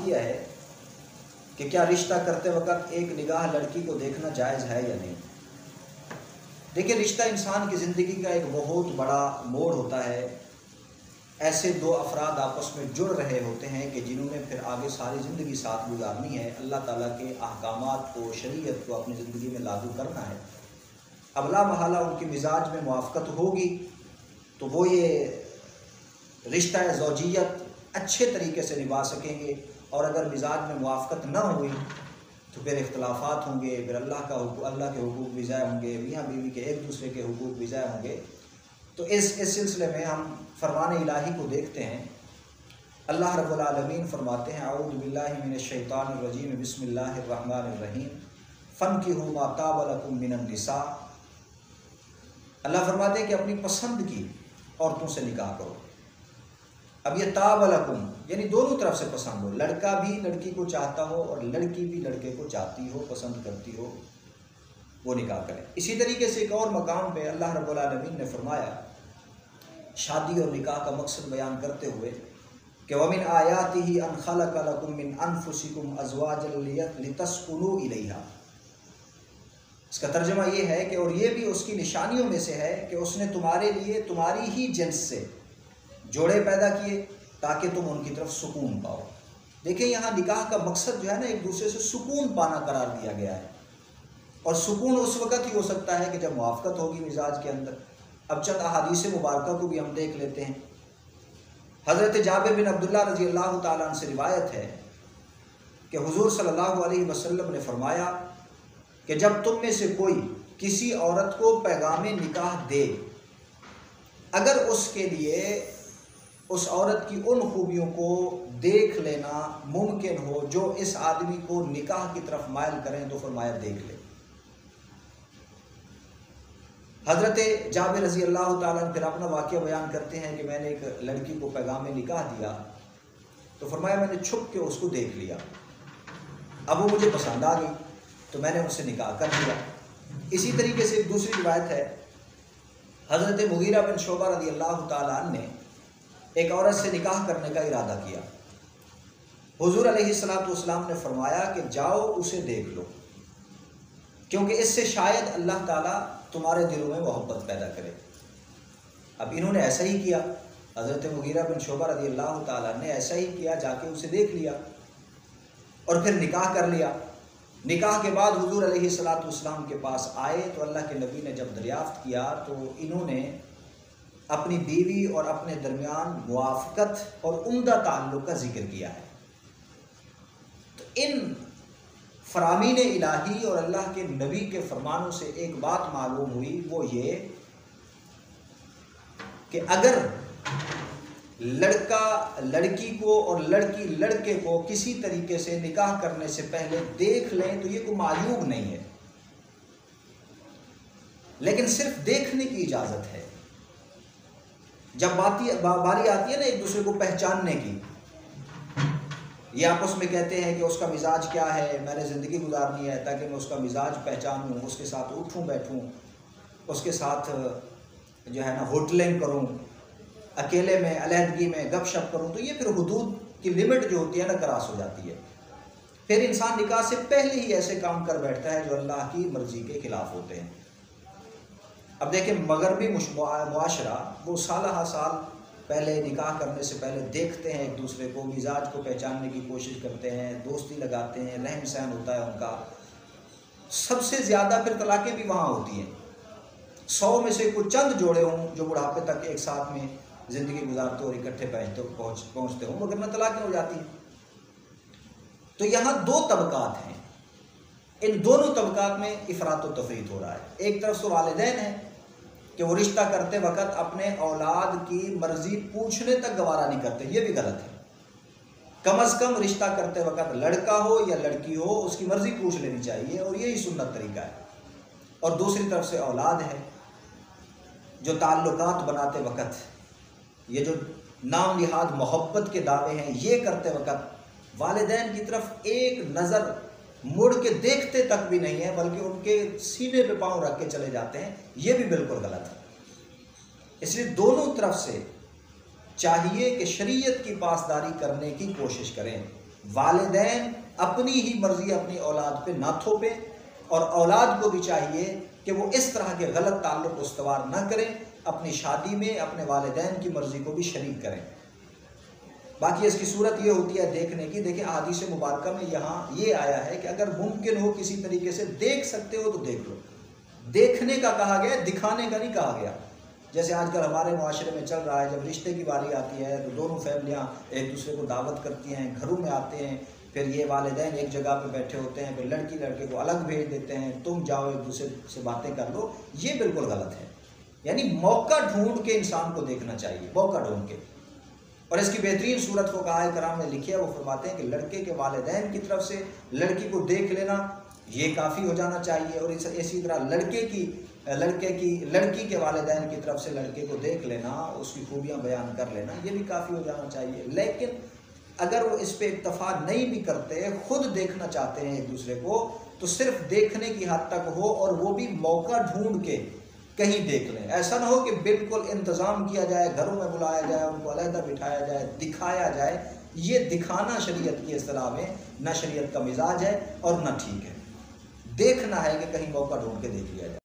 کیا ہے کہ کیا رشتہ کرتے وقت ایک نگاہ لڑکی کو دیکھنا جائز ہے یا نہیں؟ دیکھیں، رشتہ انسان کی زندگی کا ایک بہت بڑا موڑ ہوتا ہے۔ ایسے دو افراد آپس میں جڑ رہے ہوتے ہیں کہ جنہوں نے پھر آگے ساری زندگی ساتھ گزارنی ہے، اللہ تعالیٰ کے احکامات کو، شریعت کو اپنی زندگی میں لاگو کرنا ہے۔ اب لا محالہ ان کی مزاج میں موافقت ہوگی تو وہ یہ رشتہ زوجیت اچھے طریقے سے نبھا سکیں گے، اور اگر مزاج میں موافقت نہ ہوئی تو پھر اختلافات ہوں گے، پھر اللہ کے حقوق بھی ضائع ہوں گے، میاں بیوی کے ایک دوسرے کے حقوق بھی ضائع ہوں گے۔ تو اس سلسلے میں ہم فرمان الہی کو دیکھتے ہیں۔ اللہ رب العالمین فرماتے ہیں، اعوذ باللہ من الشیطان الرجیم، بسم اللہ الرحمن الرحیم، فانکحوا ما طاب لکم من النساء۔ اللہ فرماتے ہیں کہ اپنی پسند کی عورتوں سے نکاح کرو۔ اب یہ طاب لکم یعنی دونوں طرف سے پسند ہو، لڑکا بھی لڑکی کو چاہتا ہو اور لڑکی بھی لڑکے کو چاہتی ہو، پسند کرتی ہو، وہ نکاح کرے۔ اسی طریقے سے ایک اور مقام پہ اللہ رب العالمین نے فرمایا، شادی اور نکاح کا مقصد بیان کرتے ہوئے کہ وَمِنْ آيَاتِهِ أَنْ خَلَقَ لَكُم مِّنْ أَنفُسِكُمْ أَزْوَاجًا لِتَسْكُنُوا إِلَيْهَا۔ اس کا ترجمہ یہ ہے کہ اور یہ بھی اس کی نشانیوں میں سے ہے کہ اس نے تمہارے لیے تمہاری ہی جنس سے جوڑے پیدا کیے تاکہ تم ان کی طرف سکون پاؤ۔ دیکھیں، یہاں نکاح کا مقصد جو ہے نا، ایک دوسرے سے سکون پانا قرار دیا گیا ہے، اور سکون اس وقت ہی ہو سکتا ہے کہ جب موافقت ہوگی مزاج کے اندر۔ اب چند احادیث مبارکہ کو بھی ہم دیکھ لیتے ہیں۔ حضرت جابر بن عبداللہ رضی اللہ تعالیٰ عنہ سے روایت ہے کہ حضور صلی اللہ علیہ وسلم نے فرمایا کہ جب تم میں سے کوئی کسی عورت کو پیغام نکاح دے، اگر اس کے لیے اس عورت کی ان خوبیوں کو دیکھ لینا ممکن ہو جو اس آدمی کو نکاح کی طرف مائل کریں تو فرمایا دیکھ لے۔ حضرت جابر رضی اللہ تعالیٰ پھر اپنا واقعہ بیان کرتے ہیں کہ میں نے ایک لڑکی کو پیغام نکاح دیا تو فرمایا میں نے چھپ کے اس کو دیکھ لیا، اب وہ مجھے پسند آ گئی تو میں نے اس سے نکاح کر دیا۔ اسی طریقے سے ایک دوسری روایت ہے، حضرت مغیرہ بن شعبہ رضی اللہ تعالیٰ عنہ نے ایک عورت سے نکاح کرنے کا ارادہ کیا۔ حضور علیہ السلام نے فرمایا کہ جاؤ اسے دیکھ لو، کیونکہ اس سے شاید اللہ تعالیٰ تمہارے دلوں میں محبت پیدا کرے۔ اب انہوں نے ایسا ہی کیا، حضرت مغیرہ بن شعبہ رضی اللہ تعالیٰ نے ایسا ہی کیا، جا کے اسے دیکھ لیا اور پھر نکاح کر لیا۔ نکاح کے بعد حضور علیہ السلام کے پاس آئے تو اللہ کے نبی نے جب دریافت کیا تو انہوں نے اپنی بیوی اور اپنے درمیان موافقت اور عمدہ تعلق کا ذکر کیا ہے۔ تو ان فرامین الہی اور اللہ کے نبی کے فرمانوں سے ایک بات معلوم ہوئی، وہ یہ کہ اگر لڑکا لڑکی کو اور لڑکی لڑکے کو کسی طریقے سے نکاح کرنے سے پہلے دیکھ لیں تو یہ کوئی معیوب نہیں ہے، لیکن صرف دیکھنے کی اجازت ہے۔ جب باری آتی ہے نا ایک دوسرے کو پہچاننے کی، یہ آپس میں کہتے ہیں کہ اس کا مزاج کیا ہے، میں نے زندگی گزارنی ہے تاکہ میں اس کا مزاج پہچانوں، اس کے ساتھ اٹھوں بیٹھوں، اس کے ساتھ جو ہے نا ہوٹلنگ کروں، اکیلے میں علیحدگی میں گپ شپ کروں، تو یہ پھر حدود کی لمٹ جو ہوتی ہے نا کراس ہو جاتی ہے۔ پھر انسان نکاح سے پہلے ہی ایسے کام کر بیٹھتا ہے جو اللہ کی مرضی کے خلاف ہوتے ہیں۔ اب دیکھیں، مغربی معاشرہ وہ سالہ سال پہلے نکاح کرنے سے پہلے دیکھتے ہیں ایک دوسرے کو، مزاج کو پہچاننے کی کوشش کرتے ہیں، دوستی لگاتے ہیں، رہن سہن ہوتا ہے ان کا۔ سب سے زیادہ پھر طلاقیں بھی وہاں ہوتی ہیں۔ 100 میں سے کچھ چند جوڑے ہوں جو بڑھاپے تک ایک ساتھ میں زندگی گزارتے اور اکٹھے پہنچتے ہوں، مگر نہ طلاقیں ہو جاتی ہیں۔ تو یہاں دو طبقات ہیں، ان دونوں طبقات میں افراط و تفریط ہو رہا ہے۔ ایک طرف تو والدین ہیں کہ وہ رشتہ کرتے وقت اپنے اولاد کی مرضی پوچھنے تک گوارا نہیں کرتے، یہ بھی غلط ہے۔ کم از کم رشتہ کرتے وقت لڑکا ہو یا لڑکی ہو اس کی مرضی پوچھ لینی چاہیے، اور یہی سنت طریقہ ہے۔ اور دوسری طرف سے اولاد ہے جو تعلقات بناتے وقت یہ جو نام نہاد محبت کے دعوے ہیں یہ کرتے وقت والدین کی طرف ایک نظر مڑ کے دیکھتے تک بھی نہیں ہے، بلکہ ان کے سینے پہ پاؤں رکھ کے چلے جاتے ہیں، یہ بھی بالکل غلط ہے۔ اس لیے دونوں طرف سے چاہیے کہ شریعت کی پاسداری کرنے کی کوشش کریں۔ والدین اپنی ہی مرضی اپنی اولاد پہ نہ تھوپیں، اور اولاد کو بھی چاہیے کہ وہ اس طرح کے غلط تعلق استوار نہ کریں، اپنی شادی میں اپنے والدین کی مرضی کو بھی شریک کریں۔ باقی اس کی صورت یہ ہوتی ہے دیکھنے کی، دیکھیں احادیث مبارکہ میں یہاں یہ آیا ہے کہ اگر ممکن ہو کسی طریقے سے دیکھ سکتے ہو تو دیکھ لو۔ دیکھنے کا کہا گیا، دکھانے کا نہیں کہا گیا۔ جیسے آج کل ہمارے معاشرے میں چل رہا ہے، جب رشتے کی باری آتی ہے تو دونوں فیملیاں ایک دوسرے کو دعوت کرتی ہیں، گھروں میں آتے ہیں، پھر یہ والدین ایک جگہ پہ بیٹھے ہوتے ہیں، پھر لڑکی لڑکے کو الگ بھیج دیتے ہیں، تم جاؤ ایک دوسرے سے باتیں کر لو۔ یہ بالکل غلط ہے۔ یعنی موقع ڈھونڈ کے انسان کو دیکھنا چاہیے، موقع ڈھونڈ کے۔ اور اس کی بہترین صورت فقہائے کرام نے لکھی ہے، وہ فرماتے ہیں کہ لڑکے کے والدین کی طرف سے لڑکی کو دیکھ لینا یہ کافی ہو جانا چاہیے، اور اسی طرح لڑکی کے والدین کی طرف سے لڑکے کو دیکھ لینا، اس کی خوبیاں بیان کر لینا، یہ بھی کافی ہو جانا چاہیے۔ لیکن اگر وہ اس پہ اکتفا نہیں بھی کرتے، خود دیکھنا چاہتے ہیں ایک دوسرے کو، تو صرف دیکھنے کی حد تک ہو، اور وہ بھی موقع ڈھونڈ کے کہیں دیکھ لیں۔ ایسا نہ ہو کہ بالکل انتظام کیا جائے، گھروں میں بلایا جائے، ان کو علیحدہ بٹھایا جائے، دکھایا جائے۔ یہ دکھانا شریعت کی اصطلاح میں نہ شریعت کا مزاج ہے اور نہ ٹھیک ہے۔ دیکھنا ہے کہ کہیں موقع ڈھونڈ کے دیکھ لیا جائے۔